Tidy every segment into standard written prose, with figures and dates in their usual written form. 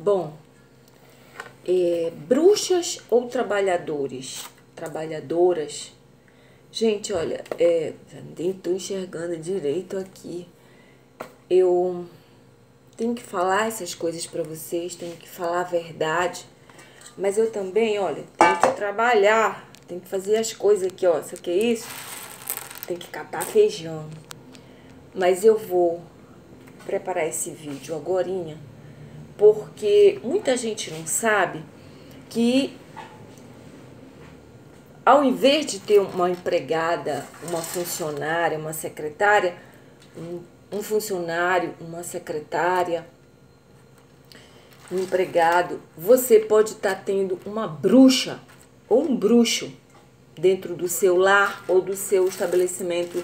Bom, bruxas ou trabalhadores? Trabalhadoras? Gente, olha, nem tô enxergando direito aqui. Eu tenho que falar essas coisas pra vocês, tenho que falar a verdade. Mas eu também, olha, tenho que trabalhar, tenho que fazer as coisas aqui, ó. Isso aqui é isso? Tem que catar feijão. Mas eu vou preparar esse vídeo agorinha, porque muita gente não sabe que ao invés de ter uma empregada, uma funcionária, uma secretária, um funcionário, uma secretária, um empregado, você pode estar tendo uma bruxa ou um bruxo dentro do seu lar ou do seu estabelecimento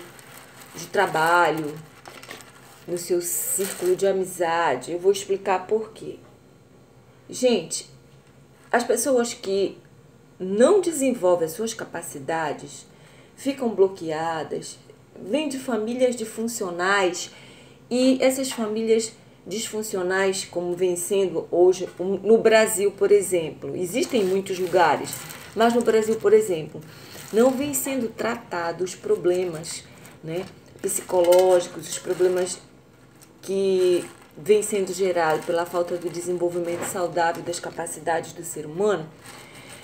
de trabalho, no seu círculo de amizade. Eu vou explicar por quê. Gente, as pessoas que não desenvolvem as suas capacidades ficam bloqueadas, vêm de famílias disfuncionais, e essas famílias disfuncionais, como vem sendo hoje no Brasil, por exemplo, existem em muitos lugares, mas no Brasil, por exemplo, não vêm sendo tratados problemas, né, psicológicos, os problemas que vêm sendo gerados pela falta do desenvolvimento saudável das capacidades do ser humano.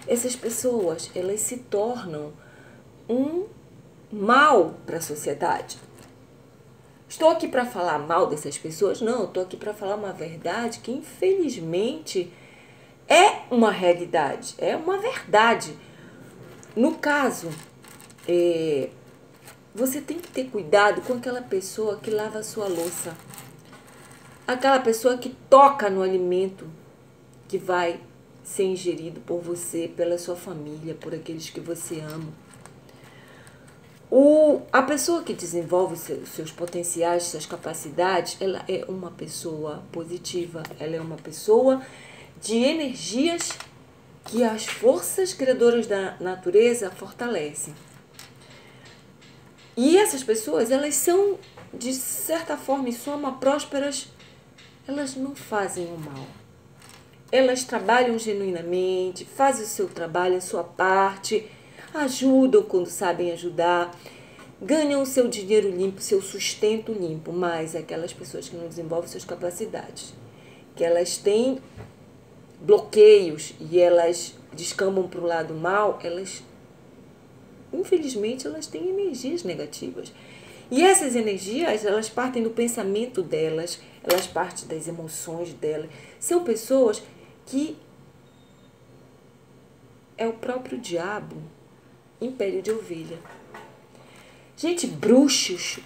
Essas pessoas, elas se tornam um mal para a sociedade. Estou aqui para falar mal dessas pessoas? Não, estou aqui para falar uma verdade que, infelizmente, é uma realidade, é uma verdade. No caso, você tem que ter cuidado com aquela pessoa que lava a sua louça, aquela pessoa que toca no alimento que vai ser ingerido por você, pela sua família, por aqueles que você ama. A pessoa que desenvolve seus potenciais, suas capacidades, ela é uma pessoa positiva, ela é uma pessoa de energias que as forças criadoras da natureza fortalecem. E essas pessoas, elas são, de certa forma, em soma, prósperas, elas não fazem o mal. Elas trabalham genuinamente, fazem o seu trabalho, a sua parte, ajudam quando sabem ajudar, ganham o seu dinheiro limpo, seu sustento limpo. Mas aquelas pessoas que não desenvolvem suas capacidades, que elas têm bloqueios e elas descambam para o lado mal, elas, infelizmente, elas têm energias negativas. E essas energias, elas partem do pensamento delas, elas partem das emoções delas. São pessoas que é o próprio diabo em pele de ovelha. Gente, bruxas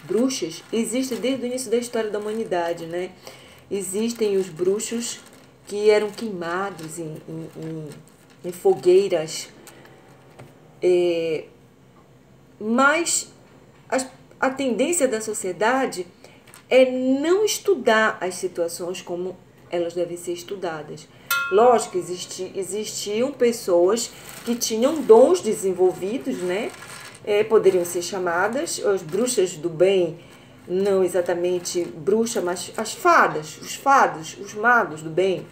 existem desde o início da história da humanidade, né? Existem os bruxos que eram queimados em fogueiras. Mas a tendência da sociedade é não estudar as situações como elas devem ser estudadas. Lógico, existiam pessoas que tinham dons desenvolvidos, né? Poderiam ser chamadas as bruxas do bem, não exatamente bruxa, mas as fadas, os fados, os magos do bem,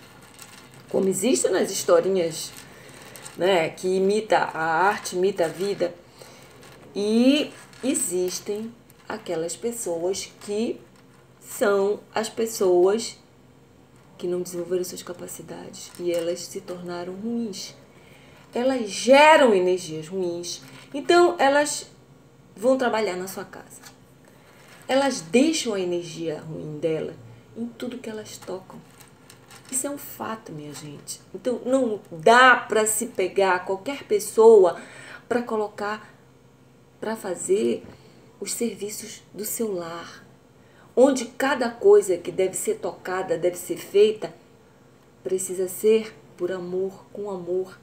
como existe nas historinhas, né? Que imita a arte, imita a vida. E existem aquelas pessoas que são as pessoas que não desenvolveram suas capacidades e elas se tornaram ruins. Elas geram energias ruins. Então, elas vão trabalhar na sua casa. Elas deixam a energia ruim dela em tudo que elas tocam. Isso é um fato, minha gente. Então, não dá para se pegar qualquer pessoa para colocar, para fazer os serviços do seu lar, onde cada coisa que deve ser tocada, deve ser feita, precisa ser por amor, com amor.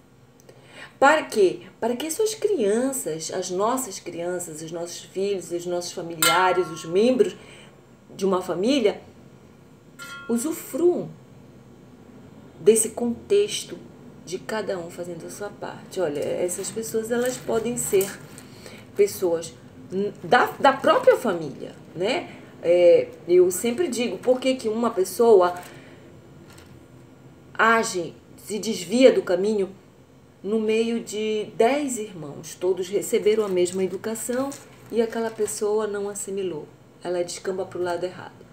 Para quê? Para que suas crianças, as nossas crianças, os nossos filhos, os nossos familiares, os membros de uma família, usufruam desse contexto de cada um fazendo a sua parte. Olha, essas pessoas, elas podem ser pessoas da própria família, né? Eu sempre digo, por que uma pessoa age, se desvia do caminho no meio de 10 irmãos. Todos receberam a mesma educação e aquela pessoa não assimilou. Ela descamba para o lado errado.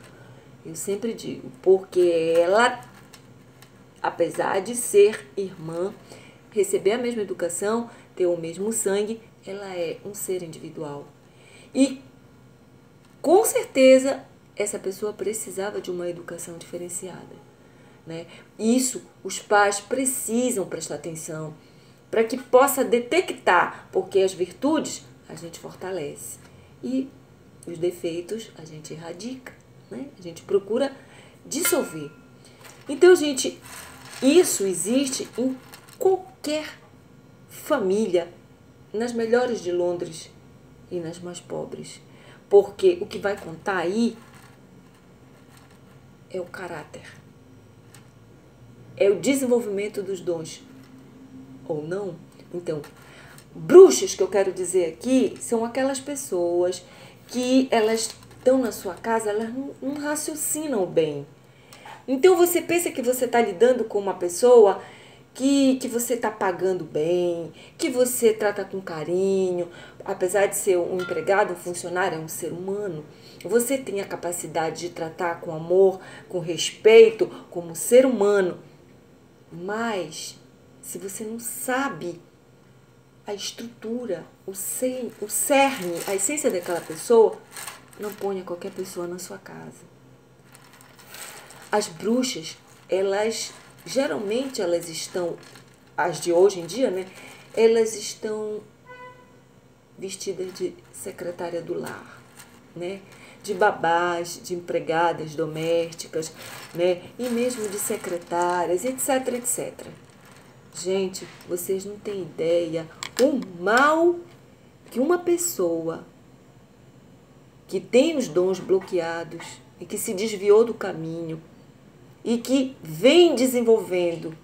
Eu sempre digo, porque ela, apesar de ser irmã, receber a mesma educação, ter o mesmo sangue, ela é um ser individual. E, com certeza, essa pessoa precisava de uma educação diferenciada, né? Isso, os pais precisam prestar atenção para que possa detectar, porque as virtudes a gente fortalece e os defeitos a gente erradica, né? A gente procura dissolver. Então, gente, isso existe em qualquer família, nas melhores de Londres e nas mais pobres. Porque o que vai contar aí é o caráter, é o desenvolvimento dos dons, ou não. Então, bruxas que eu quero dizer aqui são aquelas pessoas que elas estão na sua casa, elas não raciocinam bem. Então você pensa que você está lidando com uma pessoa que você está pagando bem, que você trata com carinho, apesar de ser um empregado, um funcionário, é um ser humano. Você tem a capacidade de tratar com amor, com respeito, como ser humano. Mas, se você não sabe a estrutura, o cerne, a essência daquela pessoa, não ponha qualquer pessoa na sua casa. As bruxas, geralmente elas estão, as de hoje em dia, né? Elas estão vestidas de secretária do lar, né? De babás, de empregadas domésticas, né? E mesmo de secretárias, etc, etc. Gente, vocês não têm ideia o mal que uma pessoa que tem os dons bloqueados e que se desviou do caminho e que vem desenvolvendo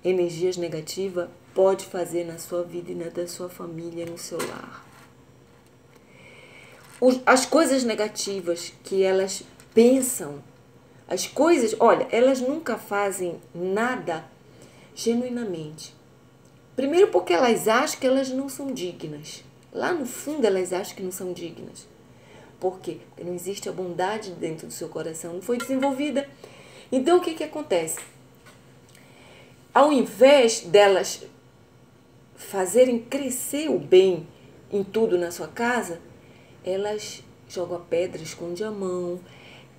energias negativas pode fazer na sua vida e na da sua família, no seu lar. As coisas negativas que elas pensam, as coisas, olha, elas nunca fazem nada genuinamente. Primeiro porque elas acham que elas não são dignas. Lá no fundo elas acham que não são dignas. Por quê? Porque não existe a bondade dentro do seu coração, não foi desenvolvida. Então o que acontece? Ao invés delas fazerem crescer o bem em tudo na sua casa, elas jogam a pedra, escondem a mão,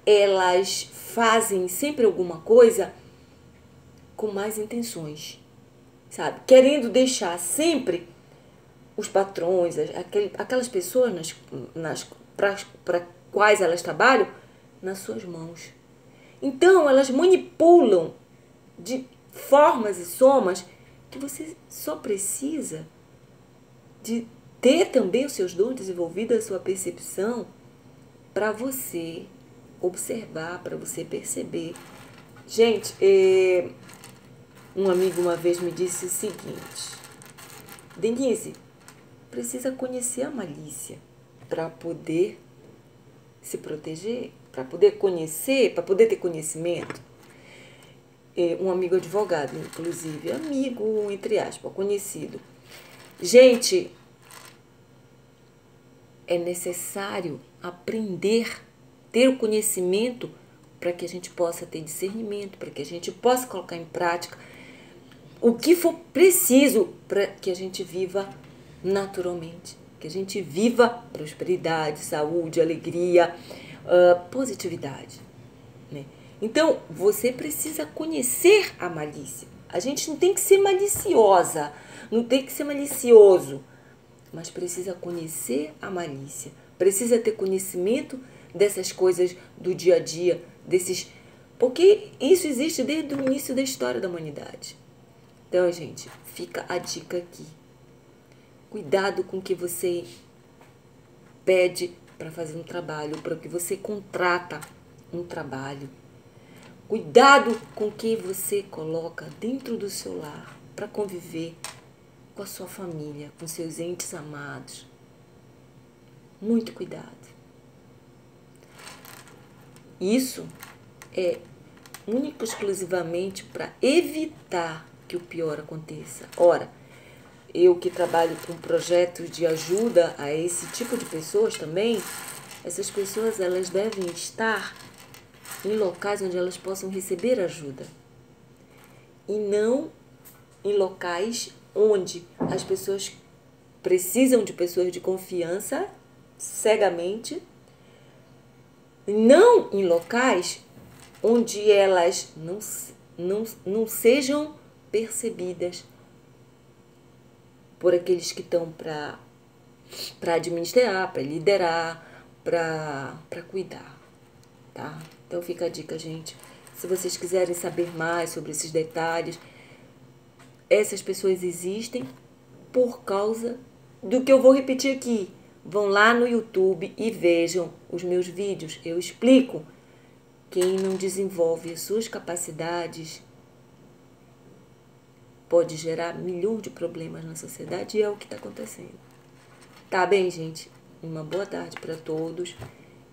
elas fazem sempre alguma coisa com más intenções, sabe? Querendo deixar sempre os patrões, aquelas pessoas para quais elas trabalham, nas suas mãos. Então, elas manipulam de formas e somas que você só precisa de ter também os seus dons desenvolvidos, a sua percepção, para você observar, para você perceber. Gente, um amigo uma vez me disse o seguinte: Denise, precisa conhecer a malícia para poder se proteger, para poder conhecer, para poder ter conhecimento. Um amigo advogado, inclusive, amigo, entre aspas, conhecido. Gente, é necessário aprender, ter o conhecimento para que a gente possa ter discernimento, para que a gente possa colocar em prática o que for preciso para que a gente viva naturalmente, que a gente viva prosperidade, saúde, alegria, positividade, né? Então, você precisa conhecer a malícia. A gente não tem que ser maliciosa, não tem que ser malicioso, mas precisa conhecer a malícia, precisa ter conhecimento dessas coisas do dia a dia, porque isso existe desde o início da história da humanidade. Então, gente, fica a dica aqui. Cuidado com o que você pede para fazer um trabalho, para que você contrata um trabalho. Cuidado com o que você coloca dentro do seu lar para conviver com a sua família, com seus entes amados. Muito cuidado. Isso é única e exclusivamente para evitar que o pior aconteça. Ora, eu que trabalho com projetos de ajuda a esse tipo de pessoas também, essas pessoas elas devem estar em locais onde elas possam receber ajuda e não em locais onde as pessoas precisam de pessoas de confiança cegamente, não em locais onde elas não sejam percebidas por aqueles que estão para administrar, para liderar, para cuidar, tá? Então fica a dica, gente. Se vocês quiserem saber mais sobre esses detalhes, essas pessoas existem por causa do que eu vou repetir aqui. Vão lá no YouTube e vejam os meus vídeos. Eu explico. Quem não desenvolve as suas capacidades pode gerar milhões de problemas na sociedade e é o que está acontecendo. Tá bem, gente? Uma boa tarde para todos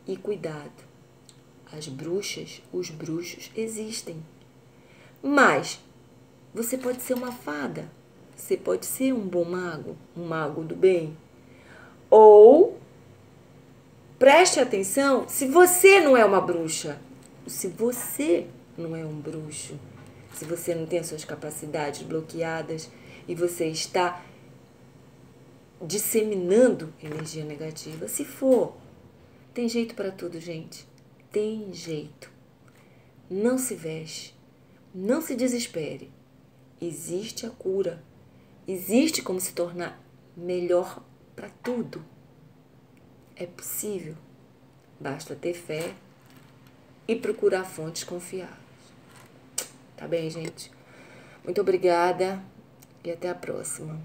e cuidado. As bruxas, os bruxos existem. Mas você pode ser uma fada. Você pode ser um bom mago, um mago do bem. Ou preste atenção se você não é uma bruxa. Se você não é um bruxo. Se você não tem as suas capacidades bloqueadas e você está disseminando energia negativa. Se for, tem jeito para tudo, gente. Tem jeito. Não se vexe. Não se desespere. Existe a cura. Existe como se tornar melhor para tudo. É possível. Basta ter fé e procurar fontes confiáveis. Tá bem, gente? Muito obrigada e até a próxima.